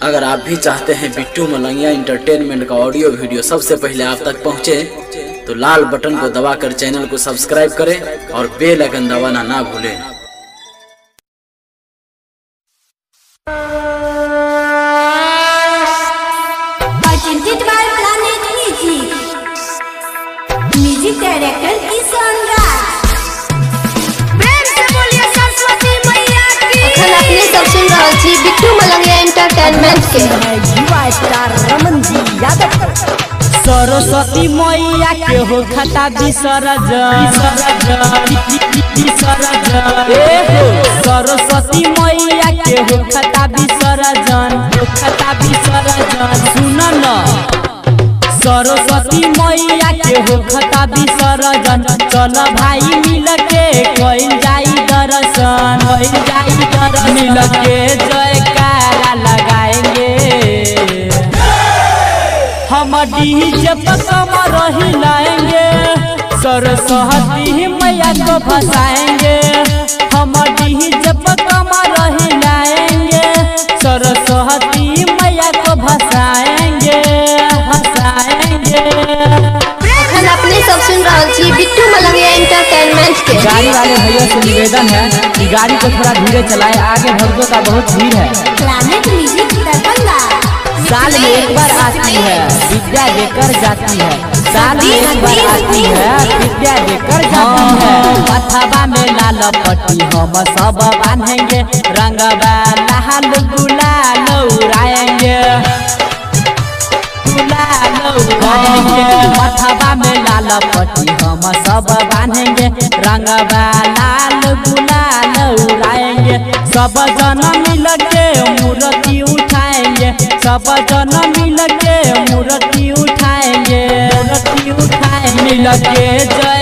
अगर आप भी चाहते हैं बिट्टू मलंगिया एंटरटेनमेंट का ऑडियो वीडियो सबसे पहले आप तक पहुंचे, तो लाल बटन को दबाकर चैनल को सब्सक्राइब करें और बेल आइकन दबाना ना भूलें। म्यूजिक डायरेक्टर किशन राज। प्रेम से बोलिए सरस्वती मैया की। अखन अपने सब सुन रहे छी बिट्टू मलंगिया एंटरटेनमेंट के युवा स्टार रमन जी यादव। सरस्वती मैया के हो खता विसर्जन, सरस्वती मैया के हो खता विसर्जन, सुन न सरस्वती मैया के हो खता विसर्जन। चल भाई मिल के कइल जाई दर्शन, मिल के जयकारा लगाएंगे। हम डीजे पर कमर हिलाएंगे, सरस्वती मैया को भसाएंगे। हम डीजे पर कमर हिलाएंगे, सरस्वती मैया को भसाएंगे। अखन अपने सब सुन रहे छी बिट्टू मलंगिया एंटरटेनमेंट के। गाड़ी वाले भैया से निवेदन है कि गाड़ी को थोड़ा धीरे चलाएं, आगे भक्तों का बहुत भीड़ है। Climate music Darbhanga. साल में एक बार आती है विद्या देकर जाती है, साल में एक बार आती है विद्या देकर जाती है। अथवा में लाल पट्टी हम सब बांधेंगे, रंगवा लाल गुलाल उड़ाएंगे, अथवा में लाल पट्टी हम सब बांधेंगे, रंगवा लाल गुलाल उड़ाएंगे। सब जन मिल के मूर्ति उठाएंगे, सब जन मिल के मूर्ति उठाएंगे, मिल के जय